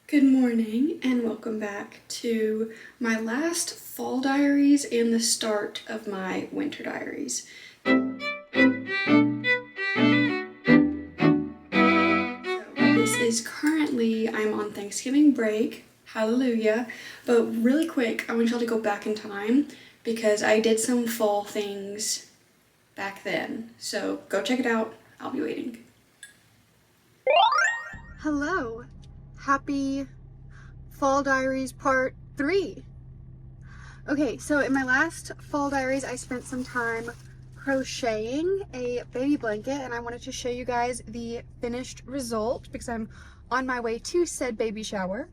Good morning and welcome back to my last fall diaries and the start of my winter diaries. So this is currently, I'm on Thanksgiving break, hallelujah, but really quick I want y'all to go back in time because I did some fall things back then. So go check it out, I'll be waiting. Hello, happy Fall Diaries Part 3. Okay, so in my last Fall Diaries, I spent some time crocheting a baby blanket, and I wanted to show you guys the finished result because I'm on my way to said baby shower.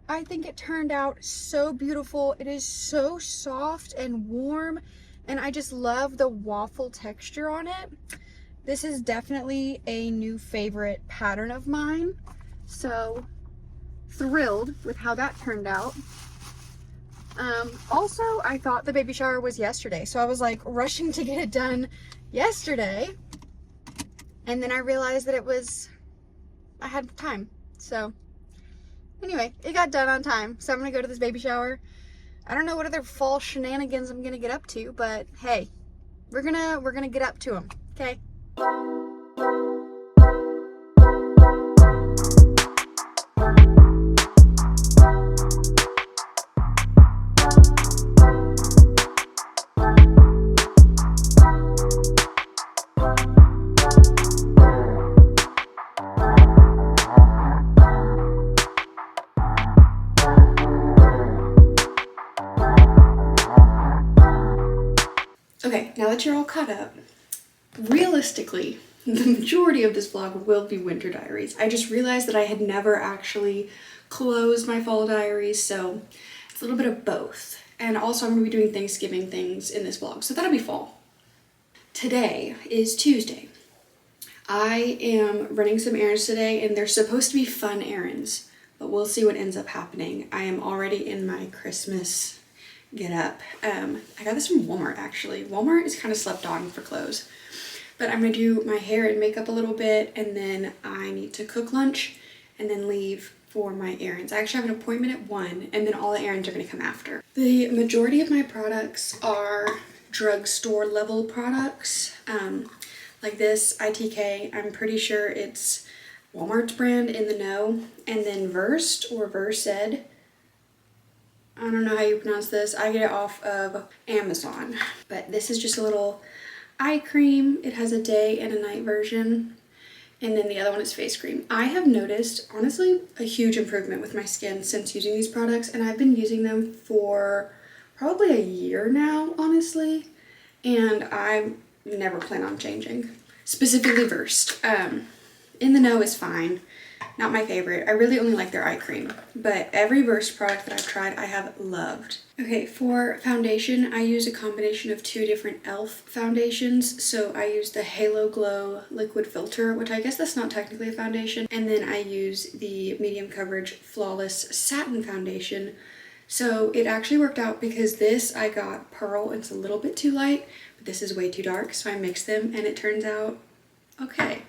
I think it turned out so beautiful. It is so soft and warm, and I just love the waffle texture on it. This is definitely a new favorite pattern of mine, so thrilled with how that turned out. Also, I thought the baby shower was yesterday, so I was like rushing to get it done yesterday, and then I realized that I had time. So anyway, it got done on time, so I'm gonna go to this baby shower. I don't know what other fall shenanigans I'm gonna get up to, but hey, we're gonna get up to them, okay? Okay, now that you're all caught up, realistically, the majority of this vlog will be winter diaries. I just realized that I had never actually closed my fall diaries, so it's a little bit of both. And also I'm gonna be doing Thanksgiving things in this vlog, so that'll be fall. Today is Tuesday. I am running some errands today, and they're supposed to be fun errands, but we'll see what ends up happening. I am already in my Christmas get up. I got this from Walmart actually. Walmart is kind of slept on for clothes. But I'm gonna do my hair and makeup a little bit, and then I need to cook lunch and then leave for my errands. I actually have an appointment at 1, and then all the errands are gonna come after. The majority of my products are drugstore level products. Like this ITK, I'm pretty sure it's Walmart's brand, In the Know, and then Versed or Versed, I don't know how you pronounce this. I get it off of Amazon. But this is just a little eye cream. It has a day and a night version. And then the other one is face cream. I have noticed, honestly, a huge improvement with my skin since using these products. And I've been using them for probably a year now, honestly. And I never plan on changing. Specifically Versed. In the Know is fine. Not my favorite. I really only like their eye cream, but every Versed product that I've tried I have loved. Okay, for foundation I use a combination of 2 different e.l.f. foundations. So I use the Halo Glow Liquid Filter, which I guess that's not technically a foundation, and then I use the medium coverage Flawless Satin Foundation. So it actually worked out because this I got Pearl. It's a little bit too light, but this is way too dark, so I mixed them and it turns out okay.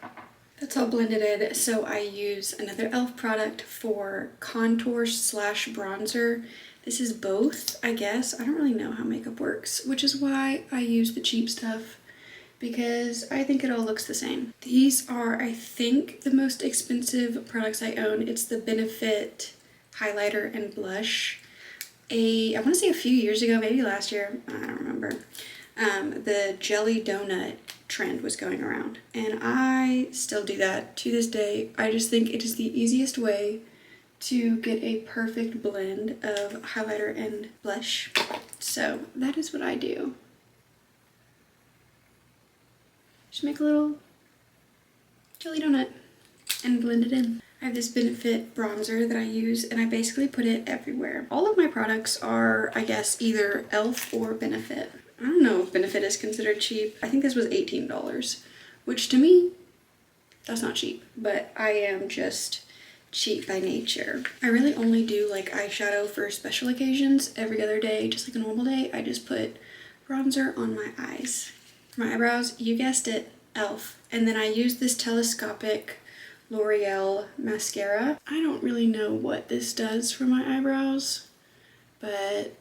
That's all blended in, so I use another e.l.f. product for contour / bronzer. This is both, I guess. I don't really know how makeup works, which is why I use the cheap stuff, because I think it all looks the same. These are, I think, the most expensive products I own. It's the Benefit highlighter and blush. I want to say a few years ago, maybe last year, I don't remember, the jelly donut trend was going around, and I still do that to this day. I just think it is the easiest way to get a perfect blend of highlighter and blush, so that is what I do. Just make a little jelly donut and blend it in. I have this Benefit bronzer that I use, and I basically put it everywhere. All of my products are, I guess, either e.l.f. or Benefit. I don't know if Benefit is considered cheap. I think this was $18, which to me, that's not cheap, but I am just cheap by nature. I really only do like eyeshadow for special occasions. Every other day, just like a normal day, I just put bronzer on my eyes. For my eyebrows, you guessed it, e.l.f. And then I use this telescopic L'Oreal mascara. I don't really know what this does for my eyebrows, but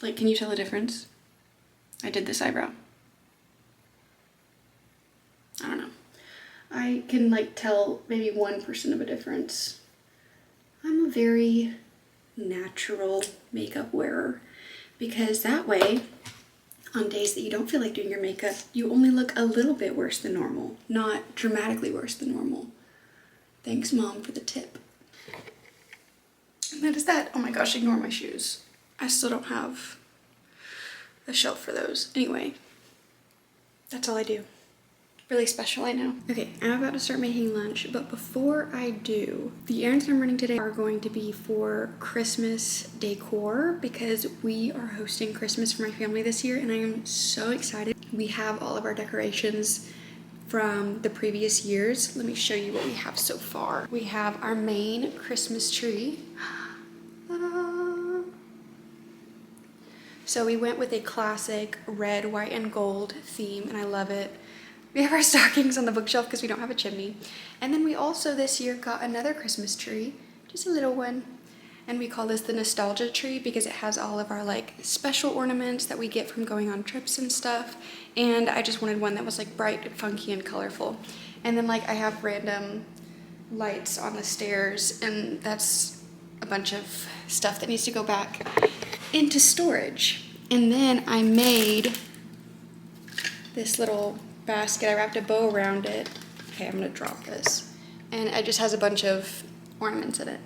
like, can you tell the difference? I did this eyebrow. I don't know. I can like tell maybe 1% of a difference. I'm a very natural makeup wearer because that way, on days that you don't feel like doing your makeup, you only look a little bit worse than normal, not dramatically worse than normal. Thanks, Mom, for the tip. And that is that. Oh my gosh, ignore my shoes. I still don't have a shelf for those. Anyway, that's all I do. Really special, I know. Okay, I'm about to start making lunch, but before I do, the errands I'm running today are going to be for Christmas decor because we are hosting Christmas for my family this year and I am so excited. We have all of our decorations from the previous years. Let me show you what we have so far. We have our main Christmas tree. Ta-da! So we went with a classic red, white, and gold theme and I love it. We have our stockings on the bookshelf because we don't have a chimney. And then we also this year got another Christmas tree, just a little one. And we call this the nostalgia tree because it has all of our like special ornaments that we get from going on trips and stuff. And I just wanted one that was like bright and funky and colorful. And then like I have random lights on the stairs and that's a bunch of stuff that needs to go back into storage. And then I made this little basket. I wrapped a bow around it. Okay, I'm gonna drop this. And it just has a bunch of ornaments in it.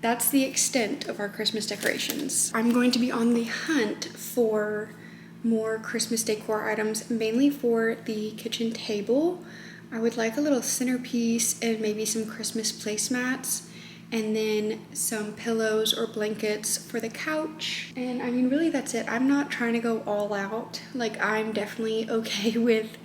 That's the extent of our Christmas decorations. I'm going to be on the hunt for more Christmas decor items, mainly for the kitchen table. I would like a little centerpiece and maybe some Christmas placemats, and then some pillows or blankets for the couch. And I mean, really that's it. I'm not trying to go all out. Like, I'm definitely okay with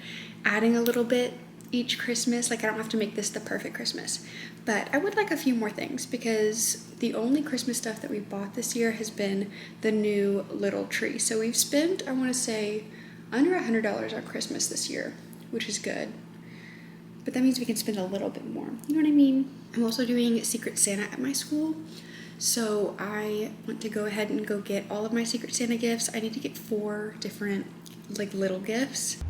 adding a little bit each Christmas. Like, I don't have to make this the perfect Christmas. But I would like a few more things because the only Christmas stuff that we bought this year has been the new little tree. So we've spent, I want to say, under $100 on Christmas this year, which is good. But that means we can spend a little bit more. You know what I mean? I'm also doing Secret Santa at my school. So I want to go ahead and go get all of my Secret Santa gifts. I need to get 4 different like little gifts.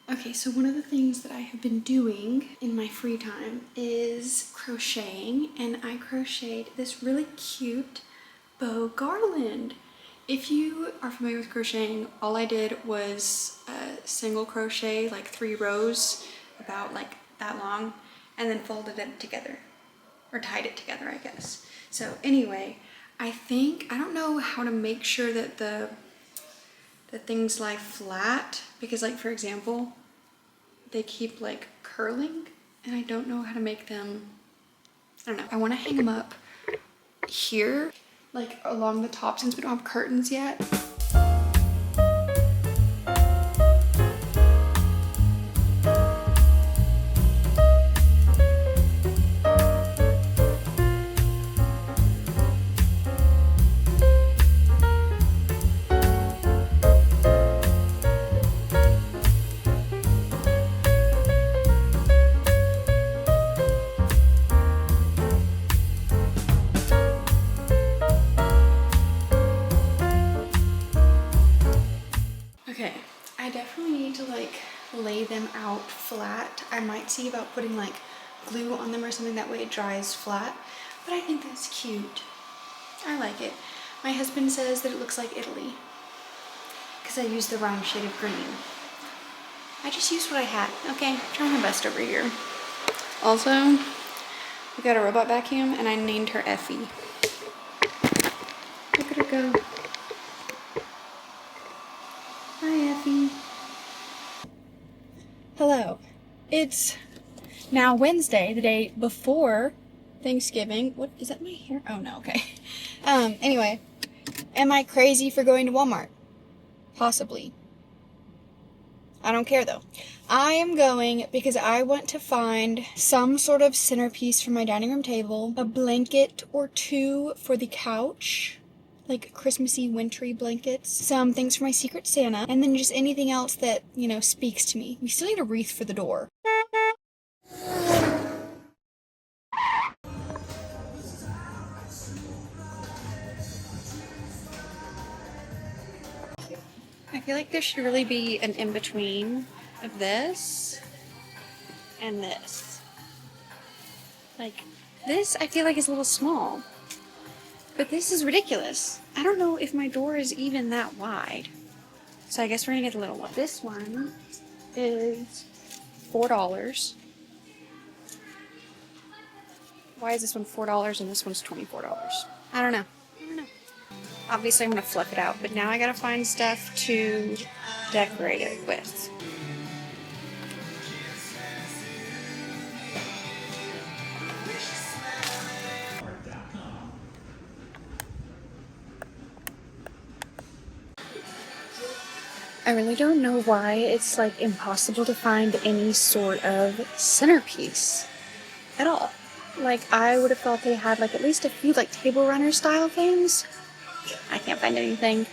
Okay, so one of the things that I have been doing in my free time is crocheting, and I crocheted this really cute bow garland. If you are familiar with crocheting, all I did was single crochet like 3 rows about like that long and then folded it together, or tied it together, I guess. So anyway, I don't know how to make sure that the things lie flat, because like, for example, they keep like curling and I don't know how to make them, I don't know. I want to hang them up here, like along the top, since we don't have curtains yet. Okay, I definitely need to like lay them out flat. I might see about putting like glue on them or something, that way it dries flat, but I think that's cute. I like it. My husband says that it looks like Italy because I used the wrong shade of green. I just used what I had. Okay, trying my best over here. Also, we got a robot vacuum and I named her Effie. Look at her go. Hi, Effie. Hello. It's now Wednesday, the day before Thanksgiving. What is that, my hair? Oh no, okay. Anyway, am I crazy for going to Walmart? Possibly. I don't care though. I am going because I want to find some sort of centerpiece for my dining room table, a blanket or 2 for the couch, like Christmassy wintry blankets, some things for my Secret Santa, and then just anything else that, you know, speaks to me. We still need a wreath for the door. I feel like there should really be an in-between of this and this. Like, this I feel like is a little small. But this is ridiculous. I don't know if my door is even that wide. So I guess we're gonna get the little one. This one is $4. Why is this one $4 and this one's $24? I don't know. Obviously I'm gonna flip it out, but now I gotta find stuff to decorate it with. I really don't know why it's like impossible to find any sort of centerpiece at all. Like, I would have thought they had like at least a few like table runner style things. I can't find anything.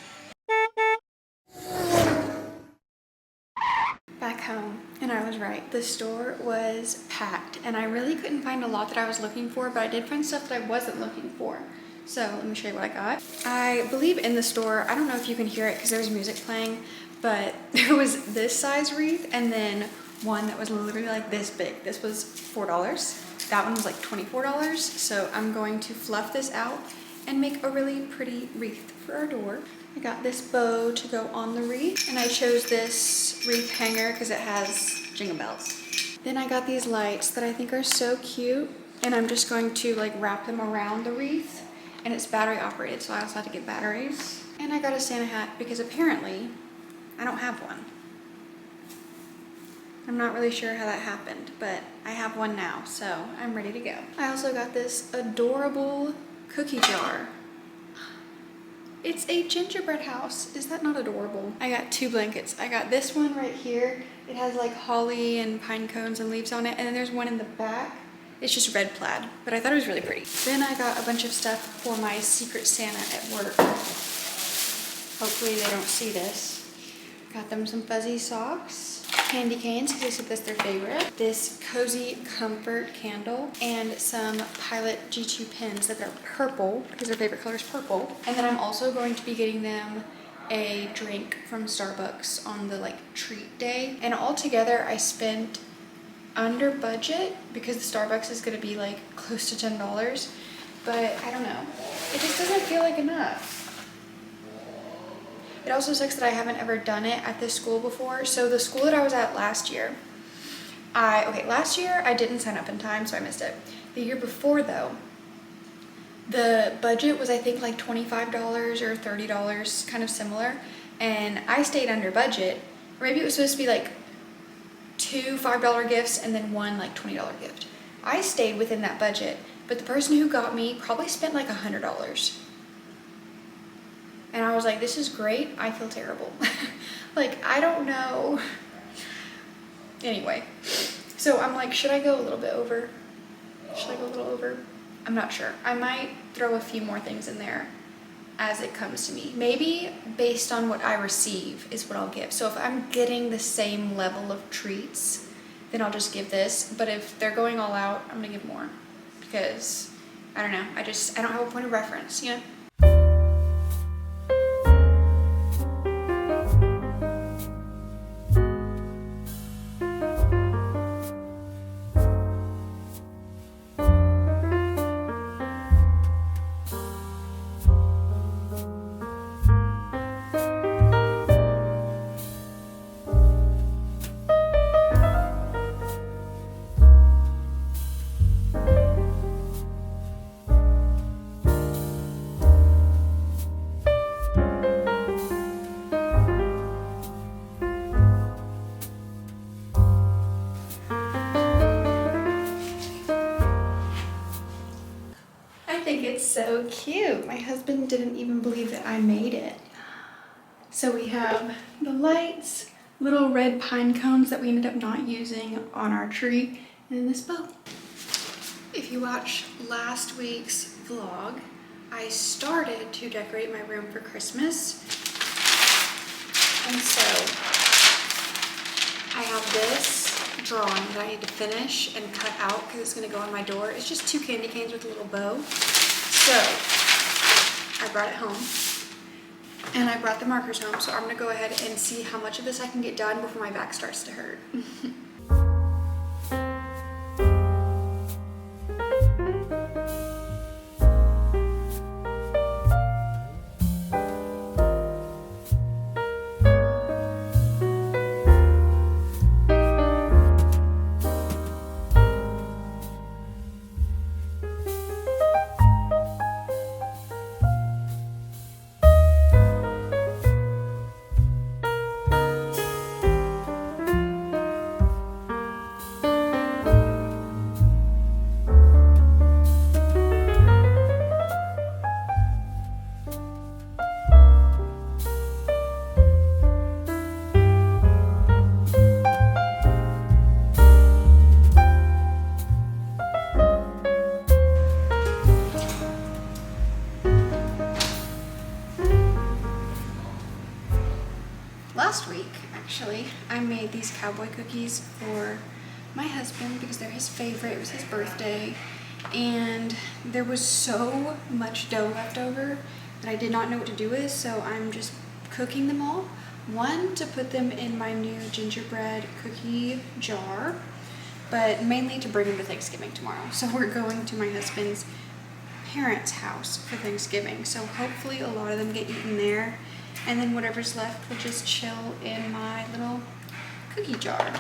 Back home, and I was right. The store was packed, and I really couldn't find a lot that I was looking for, but I did find stuff that I wasn't looking for. So let me show you what I got. I believe in the store, I don't know if you can hear it because there's music playing, but there was this size wreath and then one that was literally like this big. This was $4. That one was like $24. So I'm going to fluff this out and make a really pretty wreath for our door. I got this bow to go on the wreath, and I chose this wreath hanger because it has jingle bells. Then I got these lights that I think are so cute, and I'm just going to like wrap them around the wreath, and it's battery operated, so I also had to get batteries. And I got a Santa hat because apparently I don't have one. I'm not really sure how that happened, but I have one now, so I'm ready to go. I also got this adorable cookie jar. It's a gingerbread house. Is that not adorable? I got 2 blankets. I got this one right here. It has like holly and pine cones and leaves on it, and then there's one in the back. It's just red plaid, but I thought it was really pretty. Then I got a bunch of stuff for my Secret Santa at work. Hopefully they don't see this. Got them some fuzzy socks, candy canes because they said that's their favorite, this cozy comfort candle, and some Pilot G2 pins that are purple because their favorite color is purple. And then I'm also going to be getting them a drink from Starbucks on the like treat day. And altogether I spent under budget because the Starbucks is going to be like close to $10, but I don't know. It just doesn't feel like enough. It also sucks that I haven't ever done it at this school before. So the school that I was at last year, last year I didn't sign up in time, so I missed it. The year before though, the budget was I think like $25 or $30, kind of similar. And I stayed under budget. Or maybe it was supposed to be like 2 $5 gifts and then 1 like $20 gift. I stayed within that budget, but the person who got me probably spent like $100. And I was like, this is great. I feel terrible. Like, I don't know. Anyway, so I'm like, should I go a little bit over? Should I go a little over? I'm not sure. I might throw a few more things in there as it comes to me. Maybe based on what I receive is what I'll give. So if I'm getting the same level of treats, then I'll just give this. But if they're going all out, I'm gonna give more. Because, I don't know, I don't have a point of reference, you know? It's so cute. My husband didn't even believe that I made it. So we have the lights, little red pine cones that we ended up not using on our tree, and then this bow. If you watched last week's vlog, I started to decorate my room for Christmas. And so I have this drawing that I need to finish and cut out because it's gonna go on my door. It's just 2 candy canes with a little bow. So I brought it home and I brought the markers home. So I'm gonna go ahead and see how much of this I can get done before my back starts to hurt. Last week, actually, I made these cowboy cookies for my husband because they're his favorite. It was his birthday, and there was so much dough left over that I did not know what to do with, so I'm just cooking them all. One, to put them in my new gingerbread cookie jar, but mainly to bring them to Thanksgiving tomorrow. So we're going to my husband's parents' house for Thanksgiving, so hopefully a lot of them get eaten there. And then whatever's left will just chill in my little cookie jar.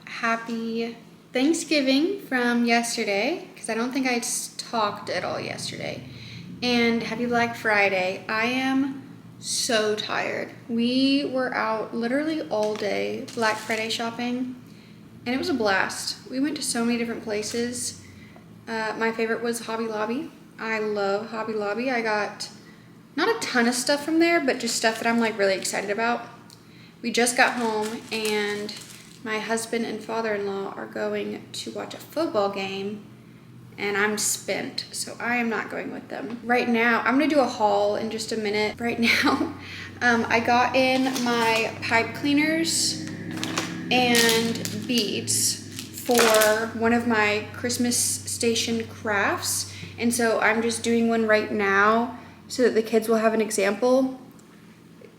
Happy Thanksgiving from yesterday, because I don't think I talked at all yesterday. And happy Black Friday. I am so tired. We were out literally all day Black Friday shopping, and it was a blast. We went to so many different places. My favorite was Hobby Lobby. I love Hobby Lobby. I got not a ton of stuff from there, but just stuff that I'm like really excited about. We just got home and my husband and father-in-law are going to watch a football game, and I'm spent, so I am not going with them. Right now, I'm gonna do a haul in just a minute. Right now, I got in my pipe cleaners and beads for one of my Christmas station crafts, and so I'm just doing one right now so that the kids will have an example.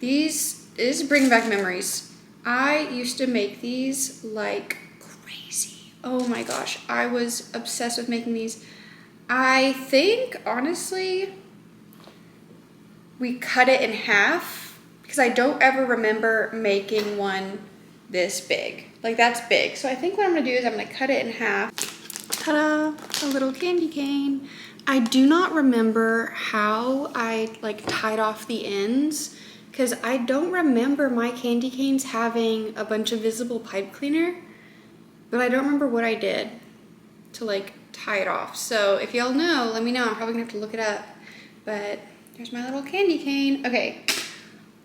This is bringing back memories. I used to make these like crazy. Oh my gosh, I was obsessed with making these. I think, honestly, we cut it in half because I don't ever remember making one this big. Like, that's big. So I think what I'm gonna do is I'm gonna cut it in half. Ta-da, a little candy cane. I do not remember how I like tied off the ends, because I don't remember my candy canes having a bunch of visible pipe cleaner, but I don't remember what I did to like tie it off. So if y'all know, let me know. I'm probably gonna have to look it up. But There's my little candy cane. Okay,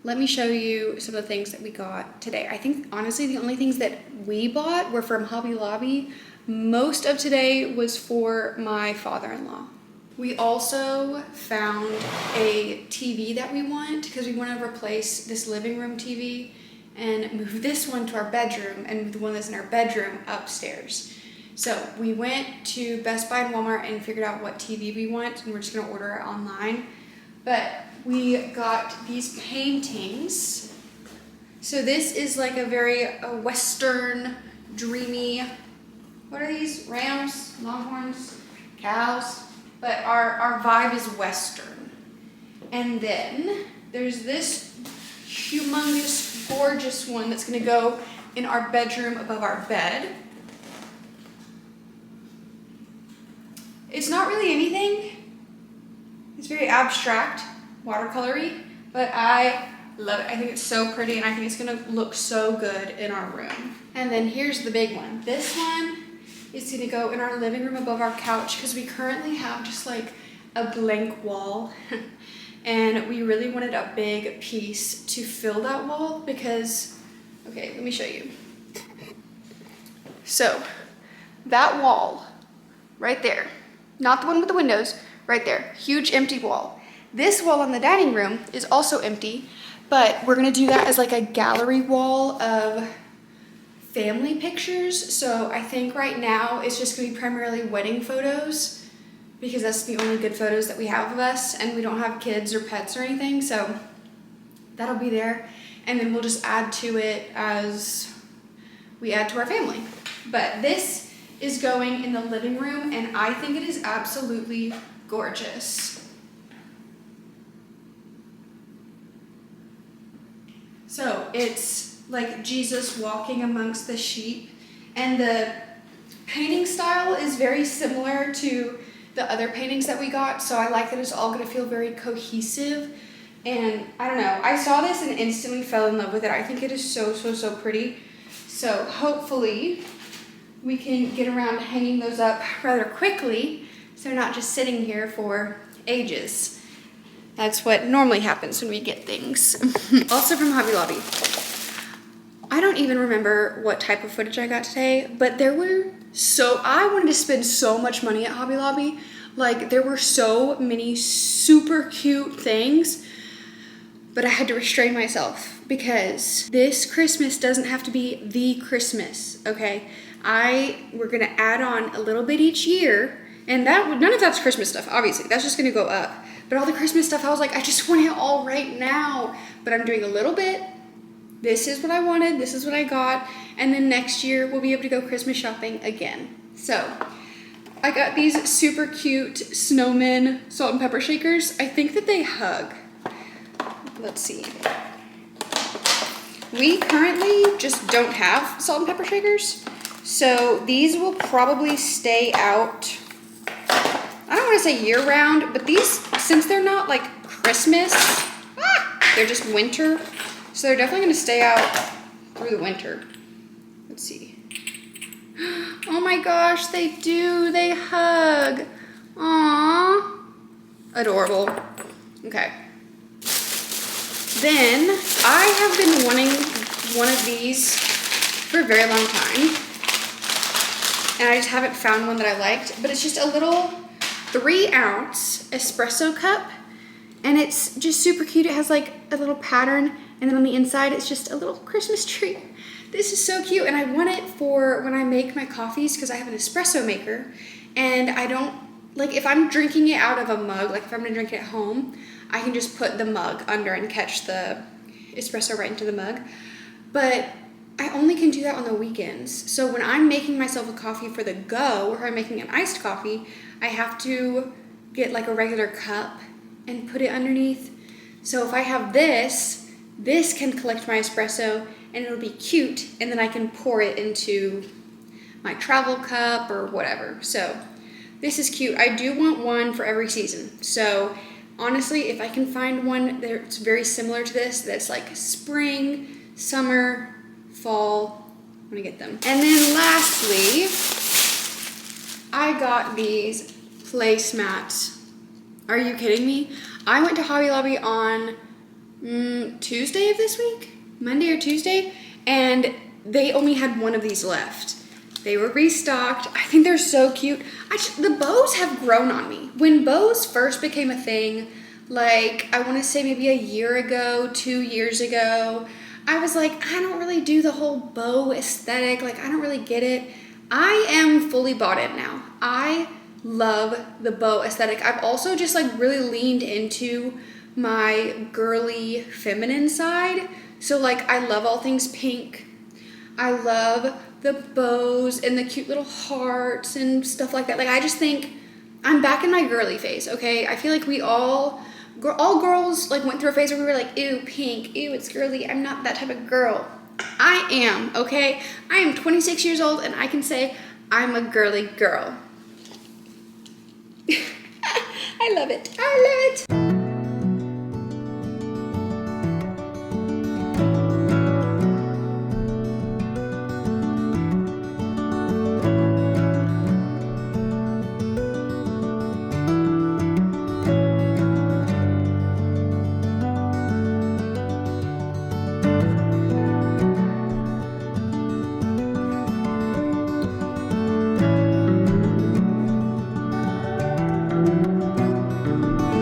let me show you some of the things that we got today. I think honestly the only things that we bought were from Hobby Lobby. Most of today was for my father-in-law. We also found a TV that we want because we want to replace this living room TV and move this one to our bedroom and move the one that's in our bedroom upstairs. So we went to Best Buy and Walmart and figured out what TV we want, and we're just gonna order it online. But we got these paintings. So this is like a very Western, dreamy, what are these? Rams, longhorns, cows? But our vibe is Western. And then there's this humongous, gorgeous one that's gonna go in our bedroom above our bed. It's not really anything. It's very abstract, watercolory, but I love it. I think it's so pretty and I think it's gonna look so good in our room. And then here's the big one. This one is gonna go in our living room above our couch because we currently have just like a blank wall and we really wanted a big piece to fill that wall because, okay, let me show you. So that wall right there, not the one with the windows, right there, huge empty wall. This wall in the dining room is also empty, but we're gonna do that as like a gallery wall of family pictures. So I think right now it's just gonna be primarily wedding photos because that's the only good photos that we have of us, and we don't have kids or pets or anything, so that'll be there. And then we'll just add to it as we add to our family. But this is going in the living room and I think it is absolutely gorgeous. So it's like Jesus walking amongst the sheep, and the painting style is very similar to the other paintings that we got, so I like that it's all gonna feel very cohesive. And I don't know, I saw this and instantly fell in love with it. I think it is so, so, so pretty. So hopefully we can get around hanging those up rather quickly so they're not just sitting here for ages. That's what normally happens when we get things. Also from Hobby Lobby. I don't even remember what type of footage I got today, but I wanted to spend so much money at Hobby Lobby. Like, there were so many super cute things, but I had to restrain myself because this Christmas doesn't have to be the Christmas, okay? We're gonna add on a little bit each year, and none of that's Christmas stuff, obviously. That's just gonna go up. But all the Christmas stuff, I was like, I just want it all right now. But I'm doing a little bit. This is what I wanted, this is what I got, and then next year we'll be able to go Christmas shopping again. So, I got these super cute snowmen salt and pepper shakers. I think that they hug. Let's see. We currently just don't have salt and pepper shakers, so these will probably stay out, I don't want to say year round, but these, since they're not like Christmas, they're just winter, so they're definitely going to stay out through the winter. Let's see. Oh my gosh, they do, they hug. Aww. Adorable. Okay. Then, I have been wanting one of these for a very long time, and I just haven't found one that I liked, but it's just a little 3-ounce espresso cup, and it's just super cute. It has like a little pattern, and then on the inside, it's just a little Christmas tree. This is so cute, and I want it for when I make my coffees because I have an espresso maker, and I don't, like if I'm drinking it out of a mug, like if I'm gonna drink it at home, I can just put the mug under and catch the espresso right into the mug. But I only can do that on the weekends. So when I'm making myself a coffee for the go, or I'm making an iced coffee, I have to get like a regular cup and put it underneath. So if I have this can collect my espresso and it'll be cute, and then I can pour it into my travel cup or whatever. So this is cute. I do want one for every season. So honestly, if I can find one that's very similar to this, that's like spring, summer, fall, I'm gonna get them. And then lastly, I got these placemats. Are you kidding me? I went to Hobby Lobby on Tuesday of this week, Monday or Tuesday, and they only had one of these left. They were restocked. I think they're so cute. The bows have grown on me. When bows first became a thing, like I want to say maybe a year ago, 2 years ago, I was like, I don't really do the whole bow aesthetic. Like, I don't really get it. I am fully bought in now. I love the bow aesthetic. I've also just like really leaned into my girly feminine side. So like I love all things pink. I love the bows and the cute little hearts and stuff like that. Like I just think I'm back in my girly phase, okay? I feel like we all girls like went through a phase where we were like, ew, pink, ew, it's girly. I'm not that type of girl. I am, okay? I am 26 years old and I can say I'm a girly girl. I love it. I love it.